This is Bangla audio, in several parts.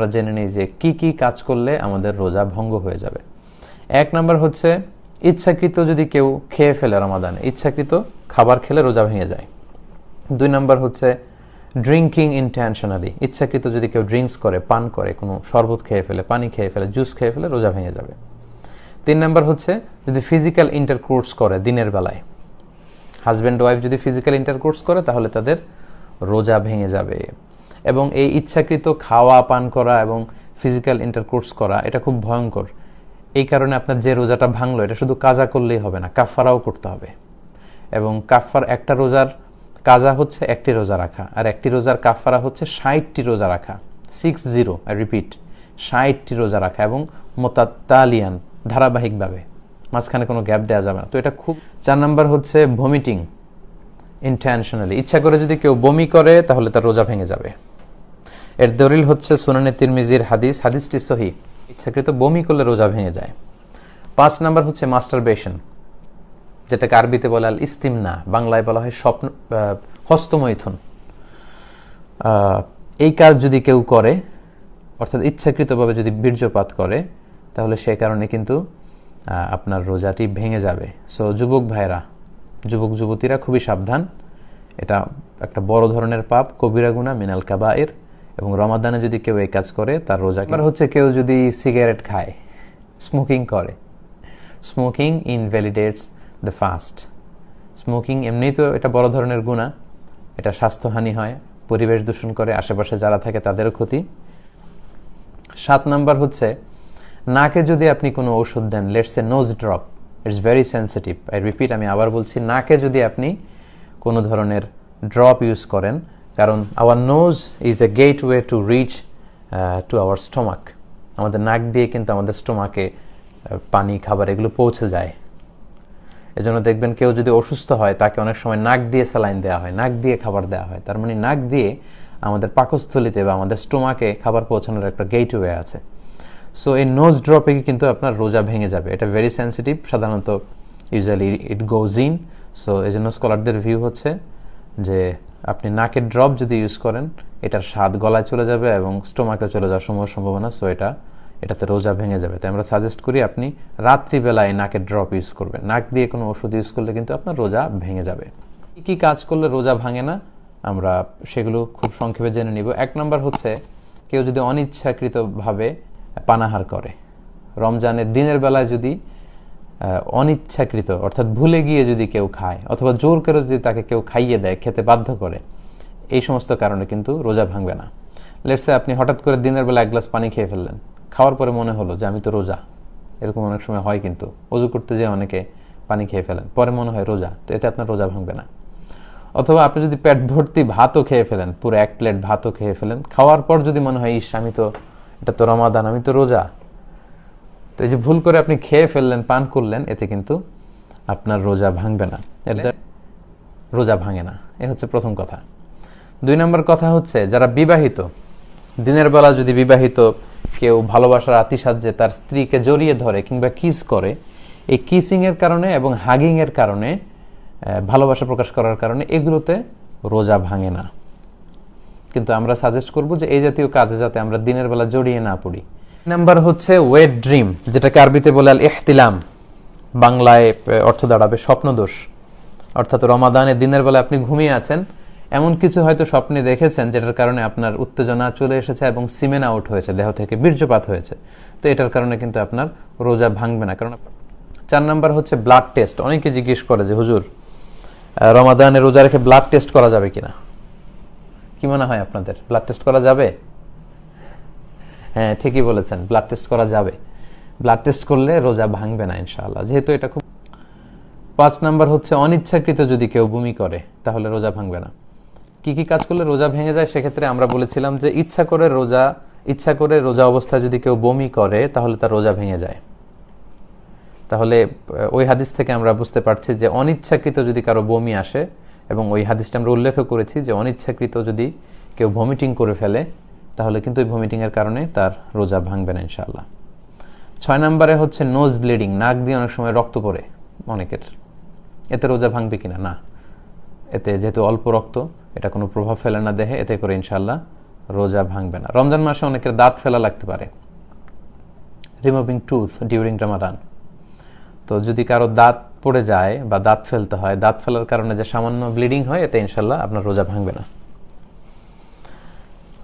আমরা জেনে নিই যে কি কি কাজ করলে আমাদের রোজা ভঙ্গ হয়ে যাবে। 1 নম্বর হচ্ছে ইচ্ছাকৃত যদি কেউ খেয়ে ফেলে রমাদানে, ইচ্ছাকৃত খাবার খেলে রোজা ভেঙে যায়। 2 নম্বর হচ্ছে ড্রিঙ্কিং ইনটেনশনালি, ইচ্ছাকৃত যদি কেউ ড্রিঙ্কস করে, পান করে, কোনো শরবত খেয়ে ফেলে, পানি খেয়ে ফেলে, জুস খেয়ে ফেলে, রোজা ভেঙে যাবে। 3 নম্বর হচ্ছে যদি ফিজিক্যাল ইন্টারকোর্স করে দিনের বেলায়, হাজব্যান্ড ওয়াইফ যদি ফিজিক্যাল ইন্টারকোর্স করে তাহলে তাদের রোজা ভেঙে যাবে। এবং এই ইচ্ছাকৃত খাওয়া, পান করা এবং ফিজিক্যাল ইন্টারকোর্স করা এটা খুব ভয়ঙ্কর। এই কারণে আপনার যে রোজাটা ভাঙলো এটা শুধু কাজা করলেই হবে না, কাফফারাও করতে হবে। এবং কাফফার একটা রোজার কাজা হচ্ছে একটি রোজা রাখা, আর একটি রোজার কাফফারা হচ্ছে 60টি রোজা রাখা, 60, আই রিপিট, 60টি রোজা রাখা এবং মোতাতালিয়ান, ধারাবাহিকভাবে, মাঝখানে কোনো গ্যাপ দেওয়া যাবে না। তো এটা খুব। 4 নম্বর হচ্ছে ভমিটিং ইনটেনশনালি, ইচ্ছা করে যদি কেউ বমি করে তাহলে তার রোজা ভেঙে যাবে। এর দলিল হচ্ছে সুনানে তিরমিজির হাদিস, হাদিসটি সহিহ, ইচ্ছাকৃত বমি করলে রোজা ভেঙে যায়। 5 নম্বর হচ্ছে মাস্টারবেশন, যেটাকে আরবিতে বলে আল ইস্তিমনা, বাংলায় বলা হয় হস্তমৈথুন। এই কাজ যদি কেউ করে, অর্থাৎ ইচ্ছাকৃতভাবে যদি বীর্যপাত করে, তাহলে সে কারণে কিন্তু আপনার রোজাটি ভেঙে যাবে। সো যুবক ভাইরা, যুবক যুবতীরা খুবই সাবধান, এটা একটা বড় ধরনের পাপ, কবিরা গুনাহ, মিনাল কাবায়ের। এবং রমাদানে যদি কেউ এই কাজ করে তার রোজা। এবার হচ্ছে কেউ যদি সিগারেট খায়, স্মোকিং করে, স্মোকিং ইনভ্যালিডেটস দ্য ফাস্ট। স্মোকিং এমনিই তো এটা বড় ধরনের গুনাহ, এটা স্বাস্থ্যহানি হয়, পরিবেশ দূষণ করে, আশেপাশে যারা থাকে তাদেরও ক্ষতি। 7 নম্বর হচ্ছে নাকে যদি আপনি কোনো ওষুধ দেন, let's a nose drop, it's very sensitive, I repeat, আমি আবার বলছি, নাকে যদি আপনি কোনো ধরনের ড্রপ ইউজ করেন, কারণ our nose is a gateway to reach to our stomach. আমাদের নাক দিয়ে কিন্তু আমাদের স্টোমাকে পানি, খাবার এগুলো পৌঁছে যায়। এজন্য দেখবেন কেউ যদি অসুস্থ হয় তাকে অনেক সময় নাক দিয়ে স্যালাইন দেওয়া হয়, নাক দিয়ে খাবার দেওয়া হয়। তার মানে নাক দিয়ে আমাদের পাকস্থলিতে বা আমাদের স্টোমাকে খাবার পৌঁছানোর একটা গেটওয়ে আছে। সো এই নোজ ড্রপে কিন্তু আপনার রোজা ভেঙে যাবে, এটা ভেরি সেন্সিটিভ, সাধারণত usually it goes in. So এই জন্য স্কলারদের ভিউ হচ্ছে যে আপনি নাকের ড্রপ যদি ইউজ করেন, এটার স্বাদ গলায় চলে যাবে এবং স্টোমাকে চলে যাওয়ার সম্ভাবনা। সো এটাতে রোজা ভেঙে যাবে। তাই আমরা সাজেস্ট করি আপনি রাত্রিবেলায় নাকের ড্রপ ইউজ করবেন। নাক দিয়ে কোনো ওষুধ ইউজ করলে কিন্তু আপনার রোজা ভেঙে যাবে। কী কী কাজ করলে রোজা ভাঙে না, আমরা সেগুলো খুব সংক্ষেপে জেনে নিব। 1 নম্বর হচ্ছে কেউ যদি অনিচ্ছাকৃতভাবে পানাহার করে, রমজানের দিনের বেলায় যদি অনিচ্ছাকৃত অর্থাৎ ভুলে গিয়ে যদি কেউ খায়, অথবা জোর করে যদি তাকে কেউ খাইয়ে দেয়, খেতে বাধ্য করে, এই সমস্ত কারণে কিন্তু রোজা ভাঙবে না। লেটস সে আপনি হঠাৎ করে দিনের বেলা 1 গ্লাস পানি খেয়ে ফেললেন, খাওয়ার পরে মনে হলো যে আমি তো রোজা, এরকম অনেক সময় হয়, কিন্তু ওযু করতে যেয়ে অনেকে পানি খেয়ে ফেলেন, পরে মনে হয় রোজা, তো এতে আপনার রোজা ভাঙবে না। অথবা আপনি যদি পেট ভর্তি ভাতও খেয়ে ফেলেন, পুরো 1 প্লেট ভাতও খেয়ে ফেলেন, খাওয়ার পর যদি মনে হয় ইস আমি তো, এটা তো রমাদান, আমি তো রোজা, তো এই যে ভুল করে আপনি খেয়ে ফেললেন, পান করলেন, এতে কিন্তু আপনার রোজা ভাঙবে না, এতে রোজা ভাঙে না। এ হচ্ছে প্রথম কথা। 2 নম্বর কথা হচ্ছে যারা বিবাহিত, দিনের বেলা যদি বিবাহিত কেউ ভালোবাসার আতিশায্যে তার স্ত্রীকে জড়িয়ে ধরে কিংবা কিস করে, এই কিসিংয়ের কারণে এবং হাগিংয়ের কারণে, ভালোবাসা প্রকাশ করার কারণে, এগুলোতে রোজা ভাঙে না। কিন্তু আমরা সাজেস্ট করব যে এই জাতীয় কাজে যাতে আমরা দিনের বেলা জড়িয়ে না পড়ি। নাম্বার হচ্ছে ওয়েট ড্রিম, যেটাকে আরবিতে বলে আল ইহতিলাম, বাংলায় অর্থ দাঁড়াবে স্বপ্নদোষ। অর্থাৎ রমাদানের দিনের বেলা আপনি ঘুমিয়ে আছেন, এমন কিছু হয়তো স্বপ্নে দেখেছেন যেটার কারণে আপনার উত্তেজনা চলে এসেছে এবং সিমেন আউট হয়েছে, দেহ থেকে বীর্যপাত হয়েছে, তো এটার কারণে কিন্তু আপনার রোজা ভাঙবে না। কারণ 4 নাম্বার হচ্ছে ব্লাড টেস্ট। অনেকে জিজ্ঞেস করে যে হুজুর রমাদানে রোজা রেখে ব্লাড টেস্ট করা যাবে কিনা, কি মনে হয় আপনাদের, ব্লাড টেস্ট করা যাবে? হ্যাঁ, ঠিকই বলেছেন, ব্লাড টেস্ট করা যাবে। ব্লাড টেস্ট করলে রোজা ভাঙবে না ইনশাআল্লাহ, যেহেতু এটা খুব। 5 নাম্বার হচ্ছে অনিচ্ছাকৃত যদি কেউ বমি করে তাহলে রোজা ভাঙবে না। কি কি কাজ করলে রোজা ভেঙে যায়, সেক্ষেত্রে আমরা বলেছিলাম যে ইচ্ছা করে রোজা অবস্থায় যদি কেউ বমি করে তাহলে তার রোজা ভেঙে যায়। তাহলে ওই হাদিস থেকে আমরা বুঝতে পারছি যে অনিচ্ছাকৃত যদি কারো বমি আসে, এবং ওই হাদিসটা আমরা উল্লেখ করেছি যে অনিচ্ছাকৃত যদি কেউ ভমিটিং করে ফেলে তাহলে কিন্তু ওই ভমিটিংয়ের কারণে তার রোজা ভাঙবে না ইনশাআল্লাহ। 6 নম্বরে হচ্ছে নোজ ব্লিডিং, নাক দিয়ে অনেক সময় রক্ত পড়ে অনেকের, এতে রোজা ভাঙবে কিনা? না, এতে যেহেতু অল্প রক্ত, এটা কোনো প্রভাব ফেলে না দেহে, এতে করে ইনশাআল্লাহ রোজা ভাঙবে না। রমজান মাসে অনেকের দাঁত ফেলা লাগতে পারে, রিমুভিং টুথ ডিউরিং রমাদান। তো যদি কারো দাঁত পড়ে যায় বা দাঁত ফেলতে হয়, দাঁত ফেলার কারণে যে সামান্য ব্লিডিং হয়, এতে ইনশাল্লাহ আপনার রোজা ভাঙবে না।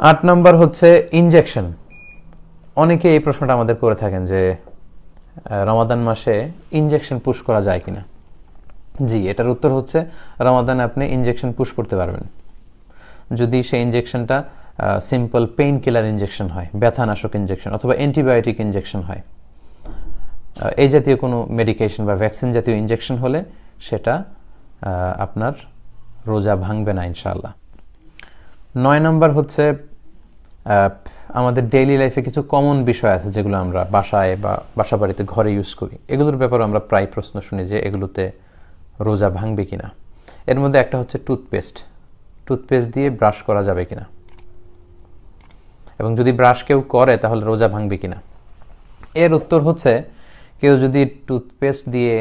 8 নম্বর হচ্ছে ইনজেকশন। অনেকে এই প্রশ্নটা আমাদের করে থাকেন যে রমাদান মাসে ইনজেকশন পুশ করা যায় কিনা। জি, এটার উত্তর হচ্ছে রমাদানে আপনি ইনজেকশন পুশ করতে পারবেন যদি সেই ইনজেকশনটা সিম্পল পেইন কিলার ইনজেকশন হয়, ব্যথানাশক ইনজেকশন অথবা অ্যান্টিবায়োটিক ইনজেকশন হয়। এই জাতীয় কোনো মেডিকেশন বা ভ্যাকসিন জাতীয় ইনজেকশন হলে সেটা আপনার রোজা ভাঙবে না ইনশাআল্লাহ। 9 নম্বর হচ্ছে আমাদের ডেইলি লাইফে কিছু কমন বিষয় আছে যেগুলো আমরা বাসায় বা বাসা বাড়িতে ঘরে ইউজ করি। এগুলোর ব্যাপারে আমরা প্রায় প্রশ্ন শুনি যে এগুলোতে রোজা ভাঙবে কিনা। এর মধ্যে একটা হচ্ছে টুথপেস্ট দিয়ে ব্রাশ করা যাবে কিনা, এবং যদি ব্রাশ কেউ করে তাহলে রোজা ভাঙবে কিনা। এর উত্তর হচ্ছে কেউ যদি টুথপেস্ট দিয়ে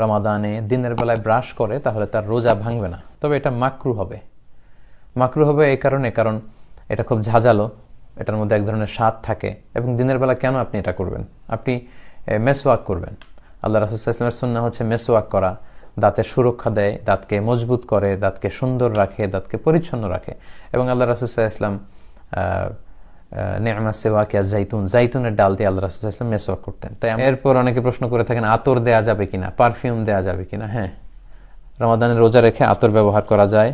রমাদানে দিনের বেলায় ব্রাশ করে তাহলে তার রোজা ভাঙবে না, তবে এটা মাকরু হবে। এই কারণ এটা খুব ঝাঁঝালো, এটার মধ্যে এক ধরনের স্বাদ থাকে, এবং দিনের বেলা কেন আপনি এটা করবেন? আপনি মেসওয়াক করবেন। আল্লাহ রাসূল সাল্লাল্লাহু আলাইহি ওয়াসাল্লামের সুন্নাহ হচ্ছে মেসওয়াক করা, দাঁতের সুরক্ষা দেয়, দাঁতকে মজবুত করে, দাঁতকে সুন্দর রাখে, দাঁতকে পরিচ্ছন্ন রাখে। এবং আল্লাহ রাসূল সাল্লাল্লাহু আলাইহি ওয়াসাল্লাম নি'মা সিওয়াকিয়া জাইতুনের ডাল দিয়ে আল্লাহ রাসূল সাল্লাল্লাহু আলাইহি ওয়াসাল্লাম মেসওয়াক করতেন। তাই এরপর অনেকে প্রশ্ন করে থাকেন আতর দেয়া যাবে কিনা, পারফিউম দেয়া যাবে কিনা। হ্যাঁ, রমাদানের রোজা রেখে আতর ব্যবহার করা যায়,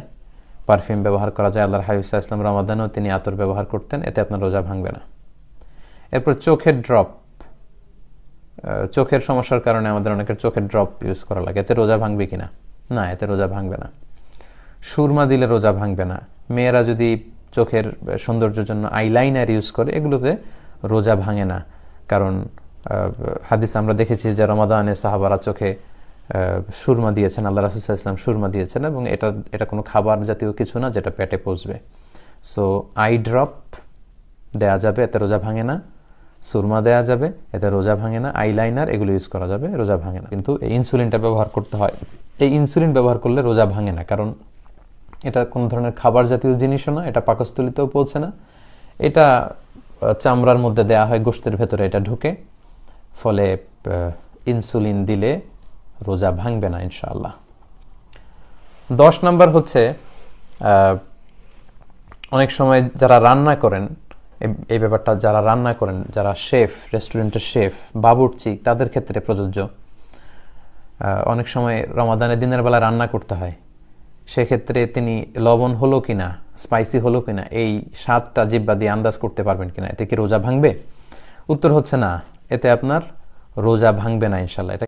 পারফিউম ব্যবহার করা যায়। আল্লাহর হাবিব সাল্লাল্লাহু আলাইহি ওয়াসাল্লাম রমাদানেও তিনি আতর ব্যবহার করতেন, এতে আপনার রোজা ভাঙবে না। এরপর চোখের ড্রপ, চোখের সমস্যার কারণে আমাদের অনেকের চোখের ড্রপ ইউজ করা লাগে, এতে রোজা ভাঙবে কিনা? না, এতে রোজা ভাঙবে না। সুরমা দিলে রোজা ভাঙবে না। মেয়েরা যদি চোখের সৌন্দর্যের জন্য আইলাইনার ইউজ করে, এগুলোতে রোজা ভাঙে না। কারণ হাদিস আমরা দেখেছি যে রমাদানে সাহাবারা চোখে সুরমা দিয়েছেন, আল্লাহ রাসূল সাল্লাল্লাহু আলাইহি ওয়াসাল্লাম সুরমা দিয়েছেন, এবং এটা কোনো খাবার জাতীয় কিছু না যেটা পেটে পচবে। সো আই ড্রপ দেয়া যাবে, এতে রোজা ভাঙে না। সুরমা দেয়া যাবে, এতে রোজা ভাঙে না। আইলাইনার এগুলো ইউজ করা যাবে, রোজা ভাঙে না। কিন্তু এই ইনসুলিনটা ব্যবহার করতে হয়। এই ইনসুলিন ব্যবহার করলে রোজা ভাঙে না, কারণ এটা কোনো ধরনের খাবার জাতীয় জিনিসও না, এটা পাকস্থলীতেও পৌঁছে না, এটা চামড়ার মধ্যে দেয়া হয়, গোশতের ভেতরে এটা ঢুকে, ফলে ইনসুলিন দিলে রোজা ভাঙবে না ইনশাআল্লাহ। 10 নম্বর হচ্ছে অনেক সময় যারা রান্না করেন, এই ব্যাপারটা যারা রান্না করেন, যারা শেফ, রেস্টুরেন্টের শেফ, বাবুর্চি, তাদের ক্ষেত্রে প্রযোজ্য। অনেক সময় রমাদানের দিনের বেলা রান্না করতে হয়, সেক্ষেত্রে তিনি লবণ হলো কিনা, স্পাইসি হলো কিনা, এই স্বাদটা জিহ্বা দিয়ে আন্দাজ করতে পারবেন কিনা, এতে কি রোজা ভাঙবে? উত্তর হচ্ছে না, এতে আপনার রোজা ভাঙবে না ইনশাআল্লাহ। এটা